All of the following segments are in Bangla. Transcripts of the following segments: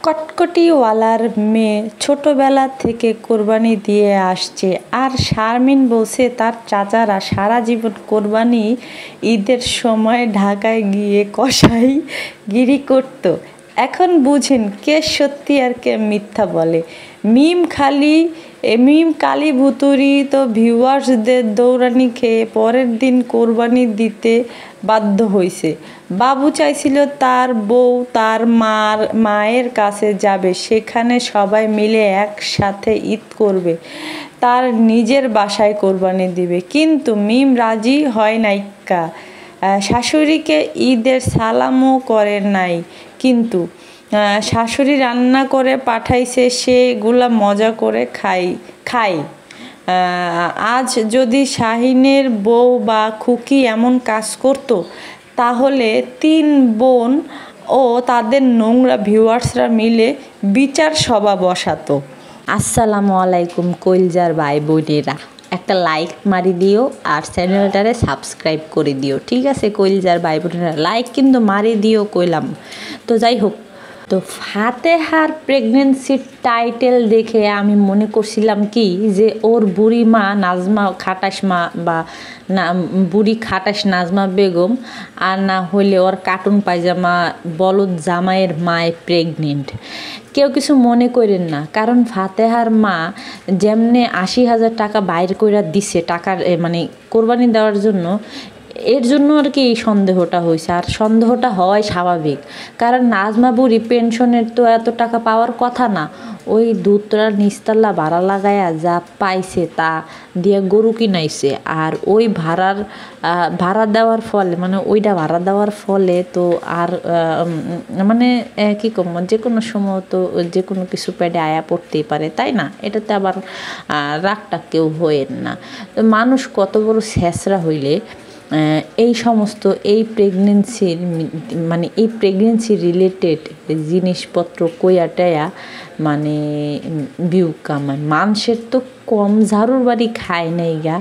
কটকটিওয়ালার মেয়ে ছোটবেলা থেকে কোরবানি দিয়ে আসছে, আর শারমিন বলছে তার চাচারা সারা জীবন কোরবানি ঈদের সময় ঢাকায় গিয়ে কসাইগিরি করত। এখন বুঝেন কে সত্যি আর কে মিথ্যা বলে। মিম কালী ভুতুড়ি তো ভিউয়ার্সদের দৌড়ানি খেয়ে পরের দিন কোরবানি দিতে বাধ্য হয়েছে। বাবু চাইছিল তার বউ তার মায়ের কাছে যাবে, সেখানে সবাই মিলে একসাথে ঈদ করবে, তার নিজের বাসায় কোরবানি দিবে, কিন্তু মিম রাজি হয় নাইকা। শাশুড়িকে ঈদের সালামও করে নাই, কিন্তু শাশুড়ি রান্না করে পাঠাইছে, সেগুলা মজা করে খাই। আজ যদি শাহিনের বউ বা খুকি এমন কাজ করত, তাহলে 3 বোন ও তাদের নোংরা ভিউয়ার্সরা মিলে বিচার সভা বসাতো। আসসালামু আলাইকুম কইলজার ভাই বোনেরা, একটা লাইক মারি দিও আর চ্যানেলটারে সাবস্ক্রাইব করে দিও, ঠিক আছে? কইলজার ভাই বোনেরা লাইক কিন্তু মারি দিও কইলাম। তো যাই হোক, তো ফাতেহার প্রেগনেন্সির টাইটেল দেখে আমি মনে করছিলাম কি যে ওর বুড়ি মা নাজমা খাটাস মা বা না বুড়ি খাটাস নাজমা বেগম, আর না হলে ওর কার্টুন পায়জামা বলদ জামাইয়ের মায় প্রেগনেন্ট। কেউ কিছু মনে করেন না, কারণ ফাতেহার মা যেমনে 80,000 টাকা বাইর কইরা দিছে টাকার মানে কোরবানি দেওয়ার জন্য, এর জন্য আর কি এই সন্দেহটা হয়েছে। আর সন্দেহটা হওয়াই স্বাভাবিক, কারণ নাজমা বুড়ি পেনশনের তো এত টাকা পাওয়ার কথা না। ওই দুতরা নিস্তাল্লা ভাড়া লাগায়া যা পাইছে তা দিয়ে গরু কিনাইছে, আর ওই ভাড়া দেওয়ার ফলে মানে ওইটা ভাড়া দেওয়ার ফলে তো আর মানে কী কম, যে কোনো সময় তো যে কোনো কিছু পেটে আয়া পড়তেই পারে, তাই না? এটাতে আবার রাগটা কেউ হয়েন না। মানুষ কত বড় ছেঁচড়া হইলে এই সমস্ত এই প্রেগনেন্সি রিলেটেড জিনিসপত্র কইয়াটায়া মানে ভিউ কামায়। মানুষের তো কম ঝাড়ুর বাড়ি খায় নাই গা,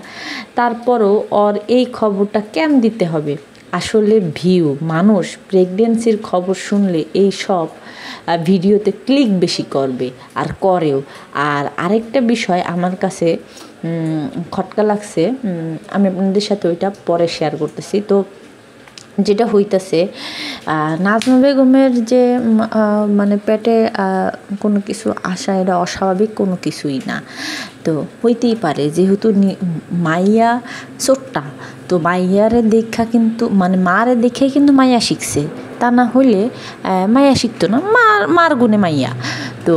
তারপরও ওর এই খবরটা কেন দিতে হবে? আসলে ভিউ, মানুষ প্রেগনেন্সির খবর শুনলে এই সব ভিডিওতে ক্লিক বেশি করবে আর করেও। আর আরেকটা বিষয় আমার কাছে খটকা লাগছে, আমি আপনাদের সাথে ওইটা পরে শেয়ার করতেছি। তো যেটা হইতেছে, নাজমা বেগমের যে মানে পেটে কোনো কিছু আসা, এটা অস্বাভাবিক কোনো কিছুই না। তো হইতেই পারে, যেহেতু মাইয়া ছোট্টা, তো মাইয়ারে দেখা কিন্তু মানে মারে দেখে কিন্তু মাইয়া শিখছে, তা না হইলে মাইয়া শিখতো না, মার গুণে মাইয়া। তো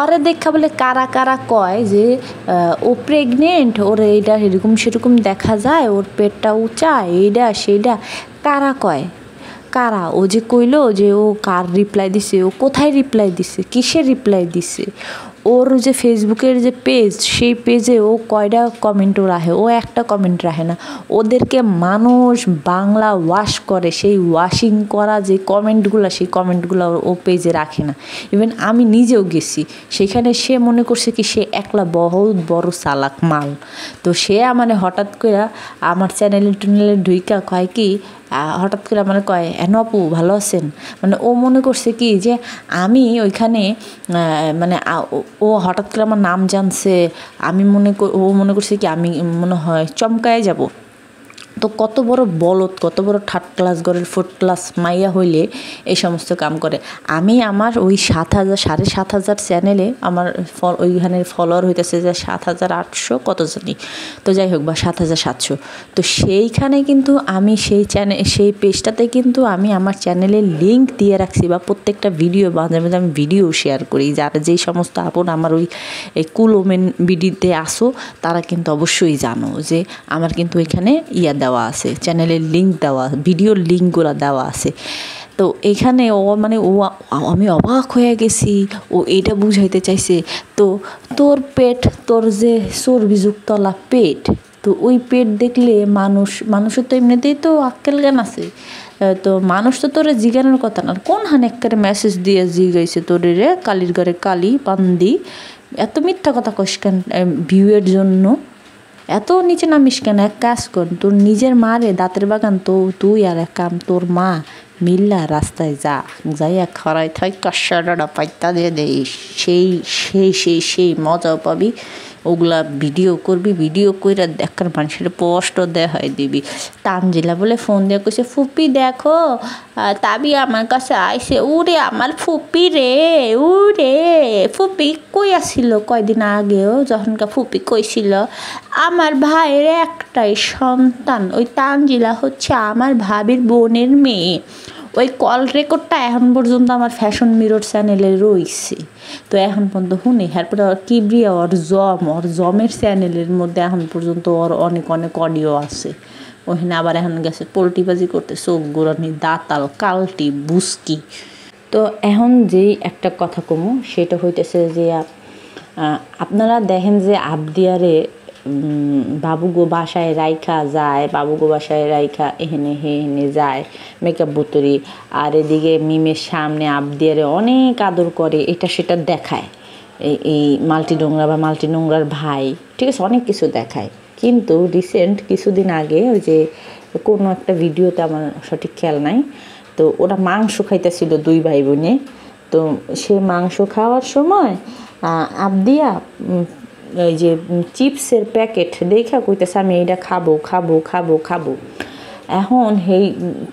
ওরে দেখা বলে কারা কারা কয় যে ও প্রেগনেন্ট, ওর এইটা এরকম সেরকম দেখা যায়, ওর পেটটা উঁচা, এইটা সেইটা, কারা কয়? কারা? ও যে কইলো যে ও কার রিপ্লাই দিছে, ও কোথায় রিপ্লাই দিছে, কিসের রিপ্লাই দিছে? ওর যে ফেসবুকের যে পেজ, সেই পেজে ও কয়টা কমেন্টও রাখে? ও একটা কমেন্ট রাখে না। ওদেরকে মানুষ বাংলা ওয়াশ করে, সেই ওয়াশিং করা যে কমেন্টগুলো, সেই কমেন্টগুলো ও পেজে রাখে না। ইভেন আমি নিজেও গেছি সেখানে, সে মনে করছে কি সে একলা বহুত বড় চালাক মাল। তো সে মানে হঠাৎ করে আমার চ্যানেলে ঢুইকা কয় কি, হঠাৎ করে আমার কয়, আপু ভালো আছেন? মানে ও মনে করছে কি যে আমি ওইখানে মানে ও হঠাৎ করে আমার নাম জানছে, ও মনে করছে কি আমি মনে হয় চমকায় যাব। তো কত বড় বলদ, কত বড় 3rd ক্লাস ঘরের 4th ক্লাস মাইয়া হইলে এই সমস্ত কাম করে। আমি আমার ওই 7,000 চ্যানেলে আমার ওইখানের ফলোয়ার হইতেছে যে 7,800 কত জানি, তো যাই হোক, বা 7,700। তো সেইখানে কিন্তু আমি সেই পেজটাতে কিন্তু আমি আমার চ্যানেলের লিঙ্ক দিয়ে রাখছি, বা প্রত্যেকটা ভিডিও মাঝে মাঝে আমি ভিডিও শেয়ার করি। যারা যেই সমস্ত আপন আমার ওই কুলোমেন বিডিতে আসো, তারা কিন্তু অবশ্যই জানো যে আমার কিন্তু ওইখানে দেওয়া আছে, চ্যানেলের লিঙ্ক দেওয়া, ভিডিওর লিঙ্কগুলো দেওয়া আছে। তো এখানে আমি অবাক হয়ে গেছি, ও এইটা বুঝাইতে চাইছে। তো তোর পেট, তোর যে চর্বিযুক্তলা পেট, তো ওই পেট দেখলে মানুষের তো এমনিতেই তো আক্কেল জ্ঞান আছে, তো মানুষ তো তোরে জিজ্ঞানোর কথা না। কোন হানেককারে মেসেজ দিয়ে জিগাইছে তোরে রে, কালির ঘরে কালি পান্দি, এত মিথ্যা কথা কইস কেন ভিউয়ের জন্য? এত নিচে নামিস কেন? এক কাজ কর, তোর নিজের মারে দাঁতের বাগান তো তুই, আর এক কাম তোর মা মিল্লা রাস্তায় যাইয়া খরাই থাই কষাটা পাইতা দিয়ে দেই, সেই মজাও পাবি। ওগুলা ভিডিও করবি, ভিডিও কইরা দেখার মানুষের পোস্ট দেখাই দিবি। তানজিলা বলে ফোন দিয়ে কইছে, ফুপি দেখো তাবি আমার কাছে আইসে। উরে আমার ফুপি রে, উরে ফুপি কই আসিল কয়দিন আগেও, যখনকার ফুপি কইছিল আমার ভাইয়ের একটাই সন্তান, ওই তানজিলা হচ্ছে আমার ভাবির বোনের মেয়ে। ওই কল রেকর্ডটা এখন পর্যন্ত আমার ফ্যাশন মিরর চ্যানেলে রয়েছে। তো এখন পর্যন্ত শুনি, এরপরে ওর কিবরিয়া, ওর জমের চ্যানেলের মধ্যে এখন পর্যন্ত ওর অনেক অডিও আছে। ওখানে আবার এখন গেছে পোল্ট্রিবাজি করতে, চোখ গোড়ানি, দাঁতাল, কালটি, বুসকি। তো এখন যেই একটা কথা কমু সেটা হইতেছে যে আপনারা দেখেন যে আবদিয়ারে বাবুগো বাসায় রাইখা যায়, বাবুগো বাসায় রাইখা এহেনে যায় মেকআপ বুতরি, আর এদিকে মিমের সামনে আবদিয়ারে অনেক আদর করে, এটা সেটা দেখায় এই মাল্টি নোংরা বা মাল্টি নোংরার ভাই, ঠিক আছে, অনেক কিছু দেখায়। কিন্তু রিসেন্ট কিছুদিন আগে ওই যে কোনো একটা ভিডিওতে, আমার সঠিক খেয়াল নাই, তো ওরা মাংস খাইতেছিল দুই ভাই বোনে। তো সে মাংস খাওয়ার সময় আবদিয়া এই যে চিপসের প্যাকেট দেখা কইতেছে আমি এইটা খাবো খাবো খাবো খাবো। এখন সেই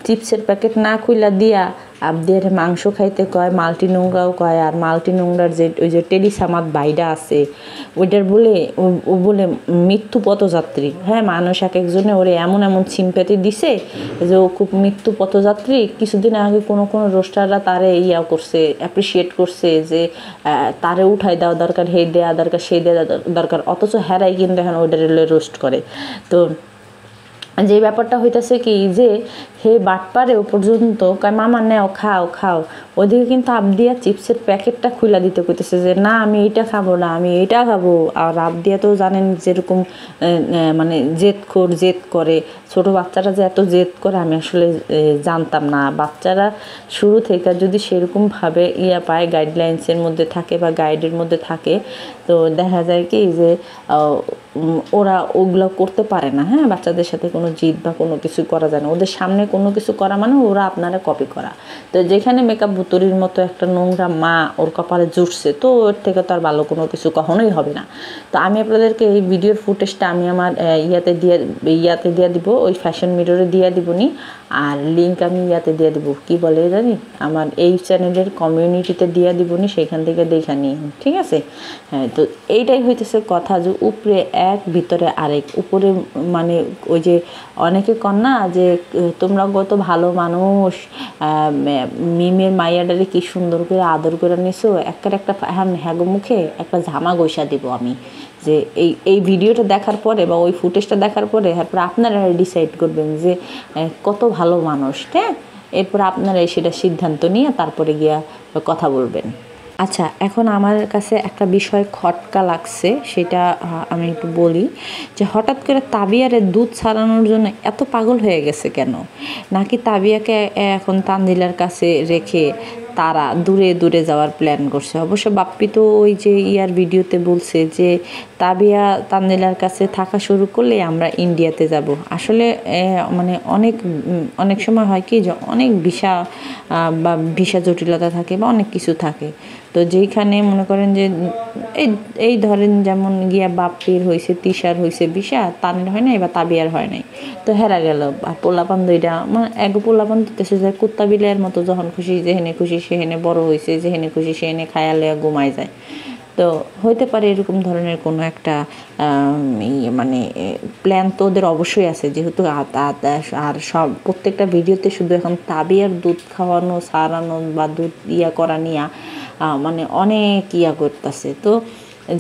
চিপসের প্যাকেট না খুইলা দিয়া আবদিয়ারে মাংস খাইতে কয়, মাল্টি নোংরাও কয়। আর মাল্টি নোংরার যে ওই যে টেলিসামাত বাইডা আছে, ওইটার বলে ও বলে মৃত্যু পথযাত্রী। হ্যাঁ, মানুষ এক একজনে ওরে এমন সিম্প্যাথি দিছে যে ও খুব মৃত্যু পথযাত্রী। কিছুদিন আগে কোনো রোস্টাররা তারে করছে, অ্যাপ্রিসিয়েট করছে যে তারে উঠাই দেওয়া দরকার, হে দেওয়া দরকার, সেই দেওয়া দরকার, অথচ হেরাই কিন্তু এখন ওইটার রোস্ট করে। তো যে ব্যাপারটা হইতেছে কি যে হে বাটপারেও পর্যন্ত কয় মামা নেও খাও, ওদিকে কিন্তু আবদিয়া চিপসের প্যাকেটটা খুলে দিতে কইতেছে যে না আমি এইটা খাবো না, আমি এইটা খাবো। আর আবদিয়া তো জানেন যেরকম মানে জেদ করে, ছোট বাচ্চারা যে এত জেদ করে আমি আসলে জানতাম না। বাচ্চারা শুরু থেকে যদি সেরকমভাবে পায়, গাইডলাইন্সের মধ্যে থাকে বা গাইডের মধ্যে থাকে, তো দেখা যায় কি যে ওরা ওগুলো করতে পারে না। হ্যাঁ, বাচ্চাদের সাথে কোনো জিদ বা কোনো কিছু করা যায় না, ওদের সামনে কোনো কিছু করা মানে ওরা আপনারা কপি করা। তো যেখানে মেকআপ বুতুরির মতো একটা নোংরা মা ওর কপালে জুটছে, তো ওর থেকে তো আর ভালো কোনো কিছু কখনোই হবে না। তো আমি আপনাদেরকে এই ভিডিওর ফুটেজটা আমি আমার ইয়াতে দিয়ে দিব, ওই ফ্যাশন মিররে দিয়ে দিব নি। আর লিঙ্ক আমি দিয়ে দিব, কি বলে জানি, আমার এই চ্যানেলের কমিউনিটিতে দিয়ে দিব নি, সেখান থেকে দেখা নিই, ঠিক আছে। হ্যাঁ, তো এইটাই হইতেছে কথা যে উপরে এক ভিতরে আরেক। উপরে মানে ওই যে অনেকে কন্যা যে তোমরা কত ভালো মানুষ, মিমের মাইয়াডারে কি সুন্দর করে আদর করে নিছো, একটা হ্যাগো মুখে একটা ঝামা গৈসা দিব আমি, যে এই ভিডিওটা দেখার পরে বা ওই ফুটেজটা দেখার পরে তারপরে আপনারা ডিসাইড করবেন যে কত ভালো মানুষ। হ্যাঁ, এরপর আপনারা সেটা সিদ্ধান্ত নিয়ে তারপরে গিয়া কথা বলবেন। আচ্ছা, এখন আমার কাছে একটা বিষয় খটকা লাগছে, সেটা আমি একটু বলি যে হঠাৎ করে তাবিয়ারে দুধ ছাড়ানোর জন্য এত পাগল হয়ে গেছে কেন? নাকি তাবিয়াকে এখন তানজিলার কাছে রেখে তারা দূরে যাওয়ার প্ল্যান করছে? অবশ্য বাপ্পি তো ওই যে ভিডিওতে বলছে যে তাবিয়া তানজিলার কাছে থাকা শুরু করলে আমরা ইন্ডিয়াতে যাব। আসলে মানে অনেক সময় হয় কি যে অনেক ভিসা জটিলতা থাকে বা অনেক কিছু থাকে। তো যেইখানে মনে করেন যে এই ধরেন যেমন বাপ্পির হয়েছে, তিশার হয়েছে ভিসা, তানের হয় নাই বা তাবিয়ার হয় নাই, তো হেরা গেল। আর পোলাপান দুইটা মানে এক পোলাপান দিতেছে যে কুত্তা বিলের মতো, যখন খুশি যেহেনে খুশি সেহেনে বড় হয়েছে, যেহেনে খুশি সেহেনে খায়ালে ঘুমায় যায়। তো হইতে পারে এরকম ধরনের কোনো একটা মানে প্ল্যান তো ওদের অবশ্যই আছে, যেহেতু আর সব প্রত্যেকটা ভিডিওতে শুধু এখন তাবিয়ার দুধ খাওয়ানো, সারানো বা দুধ করা নিয়ে মানে অনেক করতেছে। তো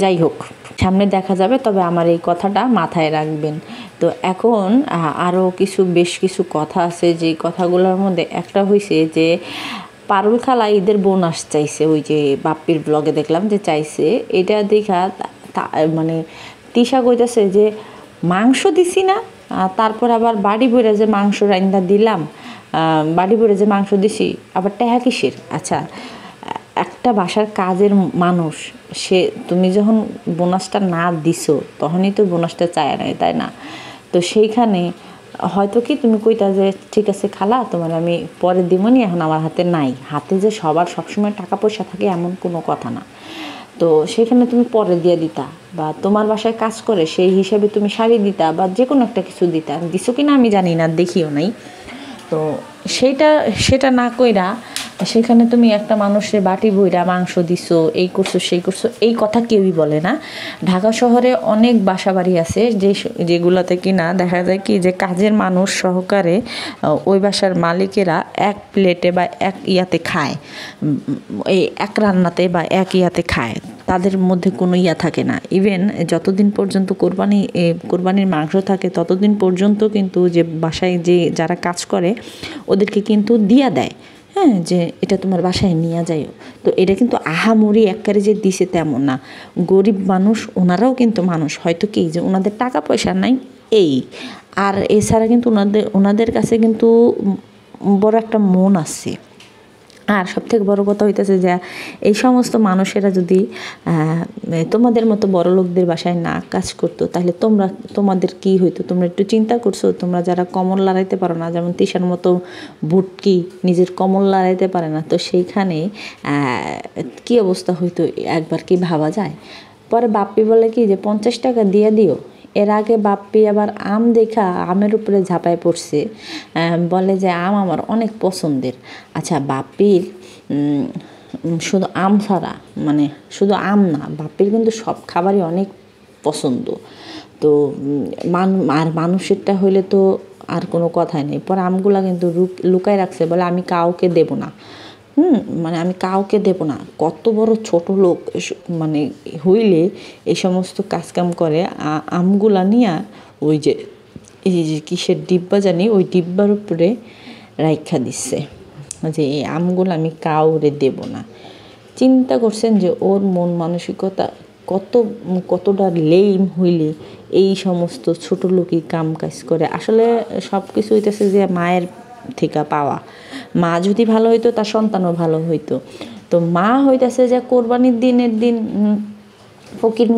যাই হোক, সামনে দেখা যাবে, তবে আমার এই কথাটা মাথায় রাখবেন। তো এখন আরও বেশ কিছু কথা আছে, যে কথাগুলোর মধ্যে একটা হয়েছে যে পারুল খালা ঈদের বোনাস চাইছে, ওই যে বাপ্পির ব্লগে দেখলাম যে চাইছে। এটা দেখা মানে তিশা কইতেছে যে মাংস দিছি না, তারপর আবার বাড়ি ভরে যে মাংস রাইন্দা দিলাম, বাড়ি ভরে যে মাংস দিছি, আবার টাকা কিসের? আচ্ছা, একটা বাসার কাজের মানুষ সে, তুমি যখন বোনাসটা না দিছো তখনই তো বোনাসটা চায় না, তাই না? তো সেইখানে হয়তো কি তুমি কইতা যে ঠিক আছে খালা তোমার আমি পরে দিবনি, এখন আমার হাতে নাই। হাতে যে সবার সবসময় টাকা পয়সা থাকে এমন কোনো কথা না। তো সেখানে তুমি পরে দিয়ে দিতা, বা তোমার বাসায় কাজ করে সেই হিসাবে তুমি শাড়ি দিতা বা যে কোনো একটা কিছু দিতা। দিছো কি না আমি জানি না, দেখিও নাই। তো সেটা না কইরা সেখানে তুমি একটা মানুষের বাটি বইরা মাংস দিছো, এই করছো সেই করছো, এই কথা কেউই বলে না। ঢাকা শহরে অনেক বাসা বাড়ি আছে যেগুলোতে কিনা দেখা যায় কি যে কাজের মানুষ সহকারে ওই বাসার মালিকেরা এক প্লেটে বা এক ইয়াতে খায়, এই এক রান্নাতে বা এক ইয়াতে খায়, তাদের মধ্যে কোনো ইয়া থাকে না। ইভেন যতদিন পর্যন্ত কোরবানির মাংস থাকে ততদিন পর্যন্ত কিন্তু যে বাসায় যে যারা কাজ করে ওদেরকে কিন্তু দিয়া দেয়, হ্যাঁ, যে এটা তোমার বাসায় নিয়ে যাইও। তো এটা কিন্তু আহামরি একবারে যে দিছে তেমন না। গরিব মানুষ ওনারাও কিন্তু মানুষ, হয়তো কি যে ওনাদের টাকা পয়সা নাই এই, আর এছাড়া কিন্তু ওনাদের কাছে কিন্তু বড় একটা মন আছে। আর সবথেকে বড় কথা হইতেছে যে এই সমস্ত মানুষেরা যদি তোমাদের মতো বড় লোকদের বাসায় না কাজ করতো তাহলে তোমাদের কি হইতো? তোমরা একটু চিন্তা করছো? তোমরা যারা কমল লড়াইতে পারো না, যেমন তিশার মতো বুটকি নিজের কমল লড়াইতে পারে না, তো সেইখানে কি অবস্থা হইতো একবার কি ভাবা যায়? পরে বাপ্পি বলে কি যে 50 টাকা দিয়ে দিও। এর আগে বাপ্পি আবার আম দেখা আমের উপরে ঝাঁপায় পড়ছে, বলে যে আম আমার অনেক পছন্দের। আচ্ছা, বাপ্পির শুধু আম ছাড়া, মানে শুধু আম না, বাপ্পির কিন্তু সব খাবারই অনেক পছন্দ। তো আর মানুষেরটা হইলে তো আর কোনো কথাই নেই। পরে আমগুলা কিন্তু লুকায় রাখছে, বলে আমি কাউকে দেব না। মানে আমি কাউকে দেব না। কত বড় ছোট লোক মানে হইলে এই সমস্ত কাজকাম করে। আমগুলা নিয়া ওই যে এই যে কিসের ডিব্বা জানি ওই ডিব্বার উপরে রাইখা দিচ্ছে যে এই আমগুলো আমি কাউরে দেব না। চিন্তা করছেন যে ওর মন মানসিকতা কতটা লেম হইলে এই সমস্ত ছোট লোকই কাম কাজ করে। আসলে সব কিছু হইতেছে যে মায়ের থেকে পাওয়া। মা যদি ভালো হইতো তার সন্তানও ভালো হইতো। তো মা হইতেছে যে কোরবানির দিনের দিন ফকির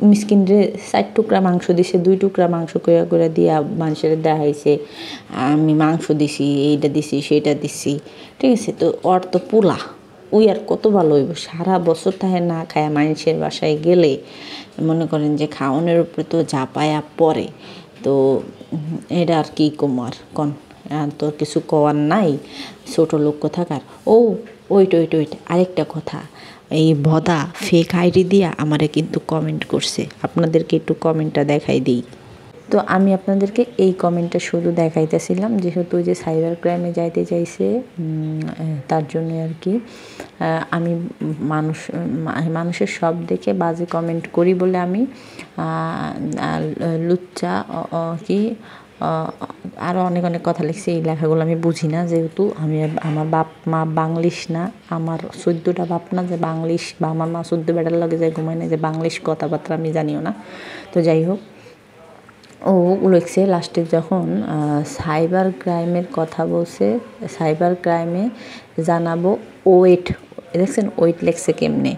মিসকিন রে 4 টুকরা মাংস দিছে, 2 টুকরা মাংস করে দিয়া মানুষের দেখাইছে আমি মাংস দিছি, এইটা দিছি সেইটা দিছি, ঠিক আছে। তো ওর তো পোলা, ওই আর কত ভালো হইব? সারা বছর তাহে না খায় মানুষের বাসায় গেলে মনে করেন যে খাওয়ানোর উপরে তো ঝাঁপায়া পড়ে। তো এটা আর কি কমার কন, তোর কিছু কওয়ার নাই, ছোট লোক কোথাকার। ওইট আরেকটা কথা, এই ভদা ফেক আইডি দিয়া আমারে কিন্তু কমেন্ট করছে, আপনাদেরকে একটু কমেন্টটা দেখাই দিই। তো আমি আপনাদেরকে এই কমেন্টটা শুধু দেখাইতেছিলাম, যেহেতু ওই যে সাইবার ক্রাইমে যাইতে চাইছে তার জন্য আর কি। আমি মানুষের সব দেখে বাজে কমেন্ট করি বলে আমি লুচ্চা কি আরও অনেক কথা লিখছি। এই লেখাগুলো আমি বুঝি না, যেহেতু আমার বাপ মা বাংলিশ না, আমার 14টা বাপ না যে বাংলিশ, বা আমার মা 14 বেটার লাগে যায় ঘুমায় না যে বাংলিশ কথাবার্তা আমি জানিও না। তো যাই হোক, ও লিখছে লাস্টে যখন সাইবার ক্রাইমের কথা বলছে, সাইবার ক্রাইমে জানাবো ওয়েট, দেখছেন ওয়েট লেখছে কেমনে।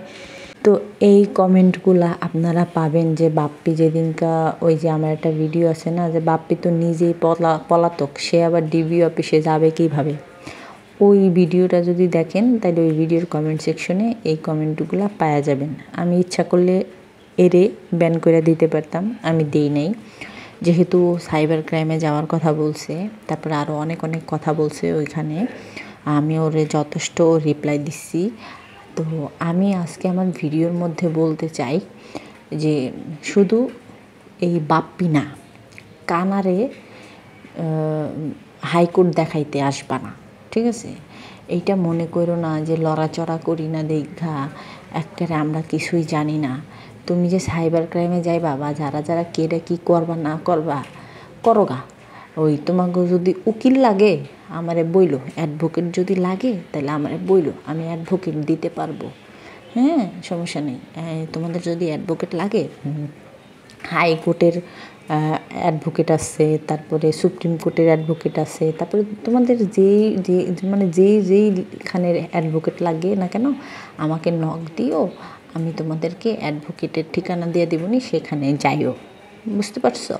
তো এই কমেন্টগুলা আপনারা পাবেন যে বাপ্পি যেদিনকা ওই যে আমার একটা ভিডিও আছে না, যে বাপ্পি তো নিজেই পলাতক, সে আবার ডিবি অফিসে যাবে কীভাবে। ওই ভিডিওটা যদি দেখেন তাহলে ওই ভিডিওর কমেন্ট সেকশনে এই কমেন্টগুলো পাওয়া যাবেন। আমি ইচ্ছা করলে এরে ব্যান করে দিতে পারতাম, আমি দেই নাই, যেহেতু সাইবার ক্রাইমে যাওয়ার কথা বলছে, তারপরে আরও অনেক কথা বলছে ওইখানে, আমি ওরে যথেষ্ট রিপ্লাই দিচ্ছি। তো আমি আজকে আমার ভিডিওর মধ্যে বলতে চাই যে শুধু এই বাপ্পি না, কানারে হাইকোর্ট দেখাইতে আসবা না, ঠিক আছে? এইটা মনে করো না যে লড়াচড়া করি না দেখা একেবারে আমরা কিছুই জানি না। তুমি যে সাইবার ক্রাইমে যাইবা বা যারা কেডা কী করবা না করবা করোগা, ওই তোমাকে যদি উকিল লাগে আমারে বইলো, অ্যাডভোকেট যদি লাগে তাহলে আমারে বইলো, আমি অ্যাডভোকেট দিতে পারবো, হ্যাঁ, সমস্যা নেই। তোমাদের যদি অ্যাডভোকেট লাগে, হাইকোর্টের অ্যাডভোকেট আছে, তারপরে সুপ্রিম কোর্টের অ্যাডভোকেট আছে, তারপরে তোমাদের যেইখানের অ্যাডভোকেট লাগে না কেন আমাকে নক দিও, আমি তোমাদেরকে অ্যাডভোকেটের ঠিকানা দিয়ে দেবনি, সেখানে যাইও, বুঝতে পারছো?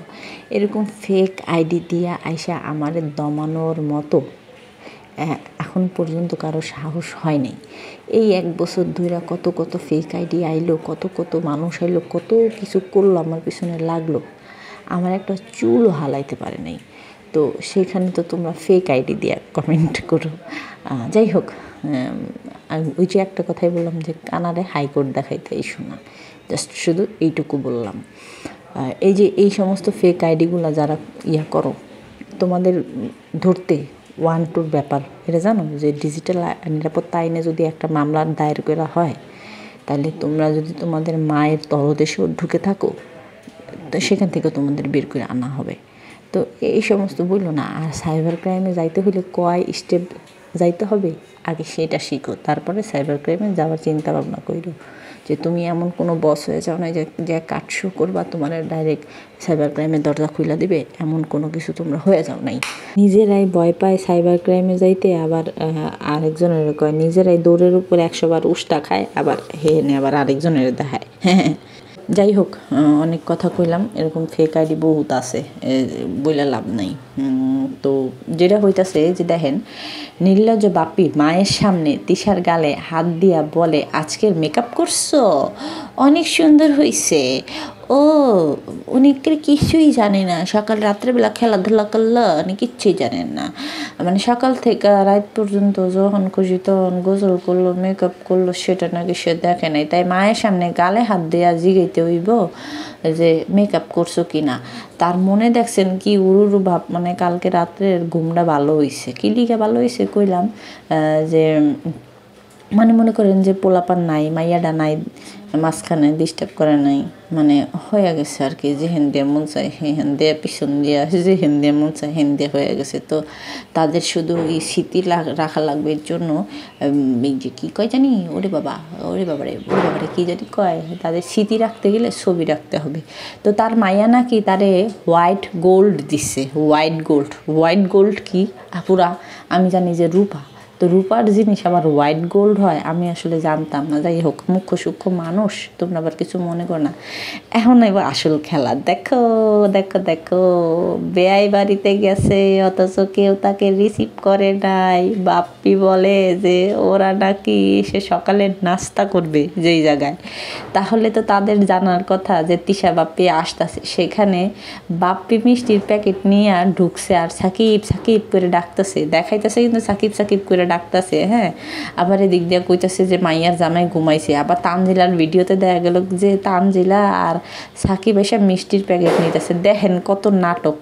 এরকম ফেক আইডি দিয়া আইসা আমারে দমানোর মতো এখন পর্যন্ত কারো সাহস হয় নাই। এই 1 বছর ধইরা কত কত ফেক আইডি আইলো, কত কত মানুষ আইলো, কত কিছু করলো, আমার পিছনে লাগলো, আমার একটা চুলও হালাইতে পারে নাই। তো সেখানে তো তোমরা ফেক আইডি দিয়া কমেন্ট করো। যাই হোক, আমি ওই যে একটা কথাই বললাম যে কানাডায় হাইকোর্ট দেখাইতে এসো না, জাস্ট শুধু এইটুকু বললাম। এই যে এই সমস্ত ফেক আইডিগুলো যারা করো, তোমাদের ধরতে 1-2 ব্যাপার এটা জানো, যে ডিজিটাল নিরাপত্তা আইনে যদি একটা মামলার দায়ের করা হয়, তাহলে তোমরা যদি তোমাদের মায়ের তলদেশেও ঢুকে থাকো, তো সেখান থেকে তোমাদের বের করে আনা হবে। তো এই সমস্ত বললো না। আর সাইবার ক্রাইমে যাইতে হলে কয় স্টেপ যাইতে হবে আগে সেটা শিখো, তারপরে সাইবার ক্রাইমে যাওয়ার চিন্তা ভাবনা করো। যে তুমি এমন কোনো বস হয়ে যাও না যে কাটশো করবা তোমার ডাইরেক্ট সাইবার ক্রাইমের দরজা খুলে দিবে, এমন কোনো কিছু তোমরা হয়ে যাও নাই। নিজেরাই ভয় পায় সাইবার ক্রাইমে যাইতে, আবার আরেকজনের কয়, নিজেরাই দৌড়ের উপর 100 বার উষ্টা খায়, আবার আবার আরেকজনের দেখায়। হ্যাঁ, যাই হোক, অনেক কথা কইলাম। এরকম ফেক আইডি বহুত আছে, বইলা লাভ নাই। তো যেটা হইতাছে যে দেখেন, নির্লজ্জ বাপি মায়ের সামনে তিশার গালে হাত দিয়া বলে, আজকের মেকআপ করছো, অনেক সুন্দর হইছে। ও অনেকের কিছুই জানে না, সকাল রাত্রেবেলা খেলাধুলা করলো, উনি কিচ্ছুই জানেন না। মানে সকাল থেকে রাত পর্যন্ত যখন খুশি তখন গোসল করলো, মেকআপ করলো, সেটা নাকি সে দেখে নাই। তাই মায়ের সামনে গালে হাত দেয়া জিগাইতে হইব যে মেকআপ করছো কি না। তার মনে দেখছেন কি উড়ুরু ভাব, মানে কালকে রাত্রের ঘুমটা ভালো হইছে। কি লিগে ভালো হইছে কইলাম, যে মানে মনে করেন যে পোলাপান নাই, মাইয়াডা নাই, মাঝখানে ডিস্টার্ব করে নাই, মানে হয়ে গেছে আর কি, যে হেন মন চায় হেন দিয়ে, পিছন দিয়া যে হেন দিয়ে মন চায় হেন দিয়ে হয়ে গেছে। তো তাদের শুধু এই স্মৃতি রাখা লাগবে, এর জন্য এই যে কী কয় জানি, ওরে বাবারে কী জানি কয়, তাদের স্মৃতি রাখতে গেলে ছবি রাখতে হবে। তো তার মাইয়া নাকি তারে হোয়াইট গোল্ড দিচ্ছে। হোয়াইট গোল্ড কি পুরা, আমি জানি যে রূপা, তো রূপার জিনিস আবার হোয়াইট গোল্ড হয়, আমি আসলে জানতাম না। যাই হোক, মুখ্য সূক্ষ্ম মানুষ, তোমরা আবার কিছু মনে করো না। এখন এবার আসল খেলা দেখো দেখো দেখো, বেয়াই বাড়িতে গেছে অথচ কেউ তাকে রিসিভ করে নাই। বাপ্পি বলে যে ওরা নাকি সে সকালে নাস্তা করবে যেই জায়গায়, তাহলে তো তাদের জানার কথা যে তিশা বাপ্পি আসতেছে। সেখানে বাপ্পি মিষ্টির প্যাকেট নিয়ে ঢুকছে আর সাকিব করে ডাকতেছে, দেখাইতেছে কিন্তু সাকিব করে ডাকতেছে। হ্যাঁ, আবার এদিক দিয়ে কইতেছে যে মাইয়ার জামাই ঘুমাইছে। আবার তানজিলার ভিডিওতে দেখা গেল যে তানজিলা আর সাকিব এসে মিষ্টির প্যাকেট নিতেছে। দেখেন কত নাটক।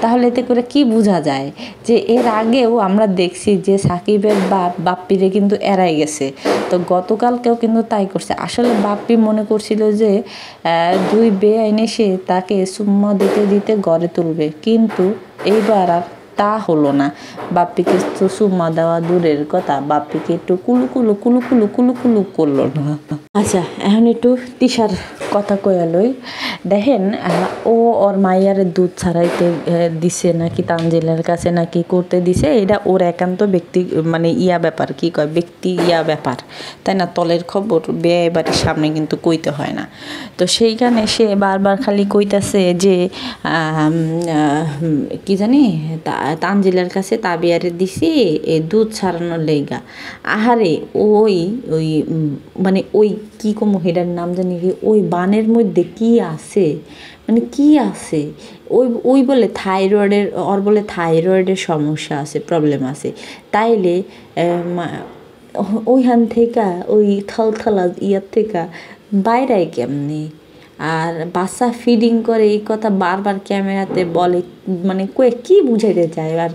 তাহলে এতে করে কি বোঝা যায় যে এর আগেও আমরা দেখছি যে সাকিবের বাপ্পিরে কিন্তু এড়াই গেছে। তো গতকালকেও কিন্তু তাই করছে। আসলে বাপ্পি মনে করছিল যে 2 বেআইন এসে তাকে চুম্মা দিতে গড়ে তুলবে, কিন্তু এইবার আর তা হলো না। বাপ্পিকে তো চুম্মা দেওয়া দূরের কথা, বাপ্পিকে একটু কুলু করলো না। আচ্ছা, এখন একটু তিশার কথা কয়ালই। দেখেন, ও ওর মাইয়ার দুধ ছাড়াইতে দিছে নাকি তানজিলের কাছে নাকি করতে দিছে, এটা ওর একান্ত ব্যক্তি মানে ব্যাপার, কি কয় ব্যক্তি ব্যাপার, তাই না? তলের খবর বেয়ে বাড়ির সামনে কিন্তু কইতে হয় না। তো সেইখানে সে বারবার খালি কইতাছে যে কি জানি তানজিলের কাছে তাবিয়ারে দিছি এই দুধ ছাড়ানোর লেগা। আহারে ওই মানে ওই কি কমো হেডার নাম জানি, ওই বানের মধ্যে কি আছে, মানে কি আছে, ওই বলে থাইরয়েডের, ওর বলে থাইরয়েডের সমস্যা আছে, প্রবলেম আছে। তাইলে ওইখান থেকে ওই থালা থেকে বাইরে কেমনি? আর বাচ্চা ফিডিং করে, এই কথা বারবার ক্যামেরাতে বলে, মানে কি বুঝাইতে চায়। আর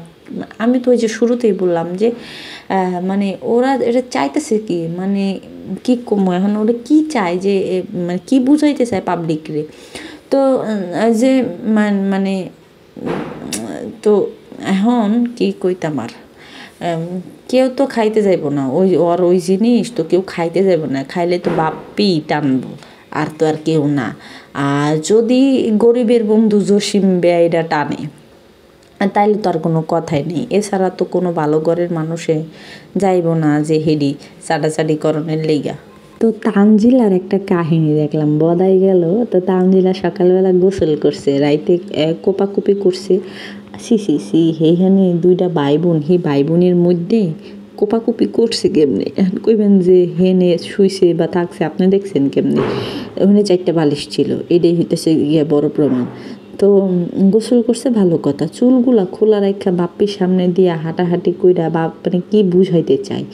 আমি তো ওই যে শুরুতেই বললাম যে মানে ওরা এটা চাইতেছে কি, মানে কি কমো এখন ওরা কি চায়, যে মানে কি বুঝাইতে চায় পাবলিকরে। তো যে মানে তো এখন কি কইতাম আর, কেউ তো খাইতে যাইব না ওই জিনিস, তো কেউ খাইতে যাইব না, খাইলে তো বাপ্পি টানবো, আর তো আর কেউ না। আর যদি গরিবের বন্ধু জসিম বেআইরা টানে, তাইলে তো আর কোনো কথাই নেই। এছাড়া তো কোনো ভালো ঘরের মানুষে যাইব না যে হেডি চাটাচাটি করণের লেগা। তো তানজিলার একটা কাহিনী দেখলাম, বদাই গেল। তো তানজিলা সকালবেলা গোসল করছে, রাইতে কোপাকুপি করছে। সি সি সি সেইখানে দুইটা ভাই বোন, সেই ভাই বোনের মধ্যে কোপাকুপি করছে কেমনে, কইবেন যে হেনে শুইছে বা থাকছে, আপনি দেখছেন কেমনে? ওখানে 4টা বালিশ ছিল, এটাই হইতেছে বড় প্রমাণ। তো গোসল করছে ভালো কথা, চুলগুলা খোলা রাখা বাপ্পির সামনে দিয়া হাঁটাহাঁটি কইরা বাপ মানে কি বুঝাইতে চায়,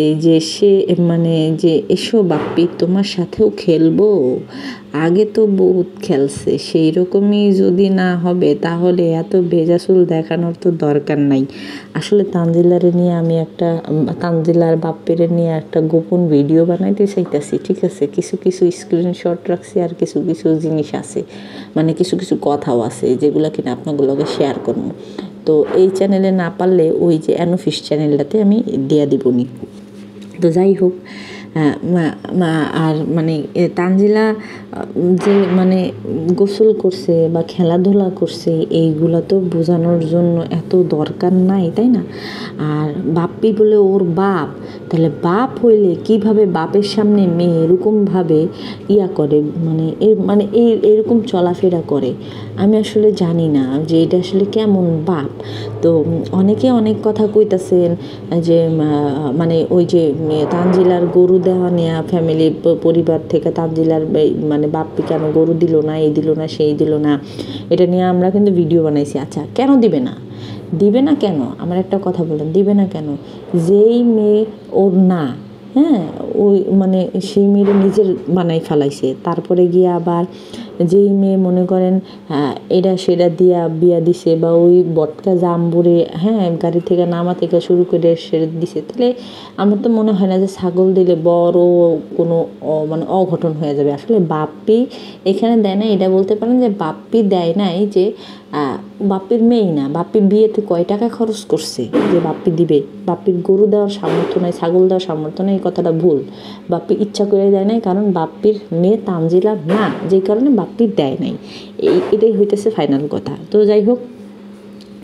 এই যে সে মানে যে এসো বাপ্পি তোমার সাথেও খেলবো, আগে তো বহুত খেলছে, সেই রকমই যদি না হবে তাহলে এত ভেজা চুল দেখানোর তো দরকার নাই। আসলে তানজিলারে নিয়ে আমি একটা তানজিলার বাপ্পিরে নিয়ে একটা গোপন ভিডিও বানাইতে চাইতেছি, ঠিক আছে? কিছু কিছু স্ক্রিনশট রাখছি আর কিছু কিছু জিনিস আছে, মানে কিছু কিছু কথাও আছে যেগুলো কিনা আপনাগুলোকে শেয়ার করবো। তো এই চ্যানেলে না পারলে ওই যে অ্যানোফিস চ্যানেলটাতে আমি দেয়া দিবনি। তো যাই হোক, আর মানে তানজিলা যে মানে গোসল করছে বা খেলাধুলা করছে এইগুলো তো বোঝানোর জন্য এত দরকার নাই, তাই না? আর বাপ্পি বলে ওর বাপ, তাহলে বাপ হইলে কিভাবে বাপের সামনে মেয়ে এরকমভাবে করে, মানে এরকম চলাফেরা করে? আমি আসলে জানি না যে এটা আসলে কেমন বাপ। তো অনেকে অনেক কথা কইতাছেন যে মানে ওই যে তানজিলার গরু দেওয়া নেয়া ফ্যামিলি পরিবার থেকে তানজিলার মানে বাপ্পি কেন গরু দিল না, এই দিল না, সেই দিল না, এটা নিয়ে আমরা কিন্তু ভিডিও বানাইছি। আচ্ছা, কেন দিবে না? দিবে না কেন? আমার একটা কথা বলেন, দিবে না কেন? যেই মেয়ে ওর না, হ্যাঁ, ওই মানে সেই মেয়ের নিজের বানাই ফেলাইছে, তারপরে গিয়ে আবার যেই মেয়ে মনে করেন এটা সেটা দিয়া বিয়া দিছে, বা ওই বটকা জাম্বুরে গাড়ি থেকে নামা থেকে শুরু করে সেরে দিছে, তাহলে আমার তো মনে হয় না যে ছাগল দিলে বড় কোনো মানে অঘটন হয়ে যাবে। আসলে বাপ্পি এখানে দেয় না, এটা বলতে পারেন যে বাপ্পি দেয় নাই যে বাপ্পির মেয়ে না, বাপ্পি বিয়েতে কয় টাকা খরচ করছে যে বাপ্পি দিবে? বাপ্পির গরু দেওয়ার সামর্থ্য নাই, ছাগল দেওয়ার সামর্থ্য নেই, এই কথাটা ভুল। বাপ্পি ইচ্ছা করে দেয় নাই, কারণ বাপ্পির মেয়ে তানজিলা না, যেই কারণে বাপ্পি দেয় নাই। এটাই হইতেছে ফাইনাল কথা। তো যাই হোক,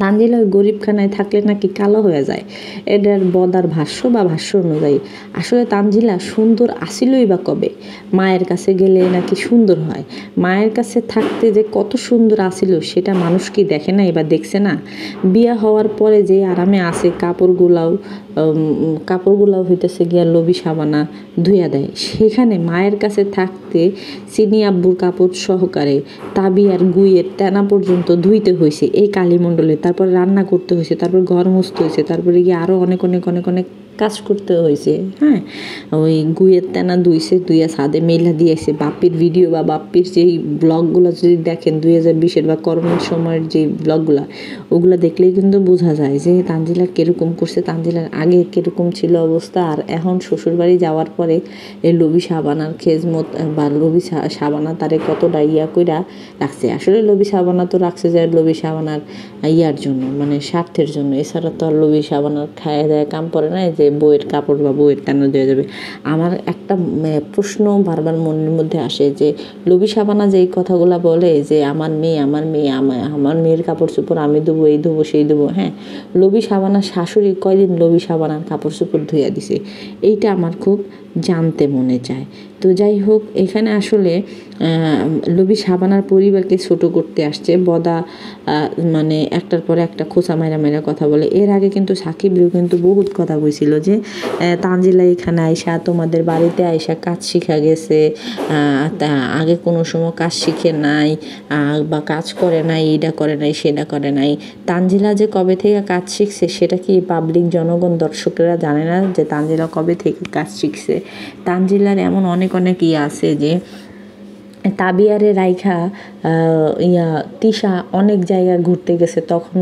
তানজিলা গরিবখানায় থাকলে নাকি কালো হয়ে যায়, এটার বদার ভাষ্য বা ভাষ্য অনুযায়ী। আসলে তানজিলা সুন্দর আসিলই বা কবে? মায়ের কাছে গেলে নাকি সুন্দর হয়। মায়ের কাছে থাকতে যে কত সুন্দর আসিল সেটা মানুষ কি দেখে না, এবার দেখছে না? বিয়া হওয়ার পরে যে আরামে আসে, কাপড়গুলাও হইতেছে গিয়া লবি সাবানা ধুইয়া দেয়, সেখানে মায়ের কাছে থাকতে চিনি আব্বুর কাপড় সহকারে তাবি আর গুইয়ের টানা পর্যন্ত ধুইতে হয়েছে এই কালীমণ্ডলে, তারপর রান্না করতে হয়েছে, তারপর ঘর মুছতে হয়েছে, তারপরে গিয়ে আরও অনেক অনেক অনেক অনেক কাজ করতে হয়েছে। ওই গুইয়ের টানা ধুইয়া ছাদে মেলা দিয়েছে। বাপ্পির ভিডিও বা বাপ্পির যেই ব্লগগুলো যদি দেখেন 2020-এর বা করোনার সময়ের যে ব্লগগুলো, ওগুলো দেখলেই কিন্তু বোঝা যায় যে তানজিলা কীরকম করছে, তানজিলার আগে কীরকম ছিল অবস্থা, আর এখন শ্বশুরবাড়ি যাওয়ার পরে এই লবি সাবানার খেজমত বা লবি সাবানা তারে কতটা কইরা রাখছে। আসলে লবি সাবানা তো রাখছে যে লবি সাবানার জন্য, মানে স্বার্থের জন্য, এছাড়া তো আর লবি সাবানার খায় দেয় কাম পড়ে না যে বইয়ের কাপড় বা বইয়ের টানা দেওয়া যাবে। আমার একটা প্রশ্ন বারবার মনের মধ্যে আসে যে লবি সাবানা যেই কথাগুলো বলে যে আমার মেয়ের কাপড় চোপড় আমি দেবো, এই দেবো, সেই দেবো, লবি সাবানার শাশুড়ি কয়দিন লবি সাবানার কাপড় চোপড় ধুইয়া দিছে, এইটা আমার খুব জানতে মনে চায়। তো যাই হোক, এখানে আসলে লবি সাবানার পরিবারকে ছোট করতে আসছে বদা, মানে একটার পরে একটা খোঁচা মাইরা কথা বলে। এর আগে কিন্তু সাকিবও কিন্তু বহুত কথা কইছিল যে তানজিলা এখানে আইসা তোমাদের বাড়িতে আইসা কাজ শিখা গেছে, আগে কোনো সময় কাজ শিখে নাই বা কাজ করে নাই, এইটা করে নাই, সেটা করে নাই। তানজিলা যে কবে থেকে কাজ শিখছে সেটা কি পাবলিক জনগণ দর্শকরা জানে না যে তানজিলা কবে থেকে কাজ শিখছে? তানজিলার এমন অনেক আছে যে তাবিয়ারে রাইখা তিশা অনেক জায়গায় ঘুরতে গেছে, তখন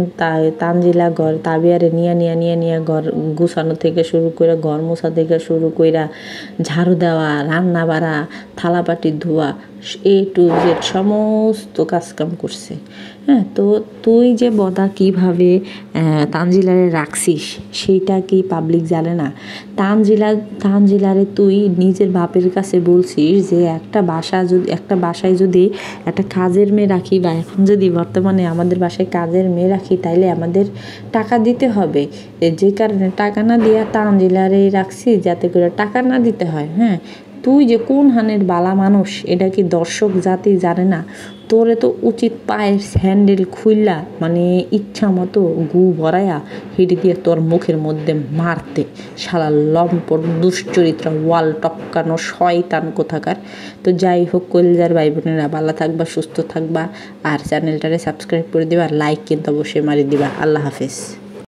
তানজিলা ঘর তাবিয়ারে নিয়ে ঘর গুছানো থেকে শুরু করে, ঘর মোছা থেকে শুরু কইরা ঝাড়ু দেওয়া, রান্না বাড়া, থালাবাটি ধোয়া, A to Z সমস্ত কাজকাম করছে। তো তুই যে বদা কীভাবে তানজিলারে রাখছিস সেইটা কি পাবলিক জানে না? তানজিলারে তুই নিজের বাপের কাছে বলছিস যে একটা বাসায় যদি একটা কাজের মেয়ে রাখি, বা এখন যদি বর্তমানে আমাদের বাসায় কাজের মেয়ে রাখি, তাইলে আমাদের টাকা দিতে হবে, যে কারণে টাকা না দিয়া তানজিলারে রাখছি যাতে করে টাকা না দিতে হয়। তুই যে কোন হানের বালা মানুষ এটা কি দর্শক জাতি জানে না? তোরে তো উচিত পায়ের স্যান্ডেল খুইলা মানে ইচ্ছা মতো গু ভরাইয়া হিডি দিয়ে তোর মুখের মধ্যে মারতে, শালা লম্পট দুশ্চরিত্র ওয়াল টপকানো শয়তান কোথাকার। তো যাই হোক, কলজার ভাই বোনেরা, ভালো থাকবা, সুস্থ থাকবা, আর চ্যানেলটারে সাবস্ক্রাইব করে দিবা, আর লাইক কিন্তু অবশ্যই মারি দিবা। আল্লাহ হাফেজ।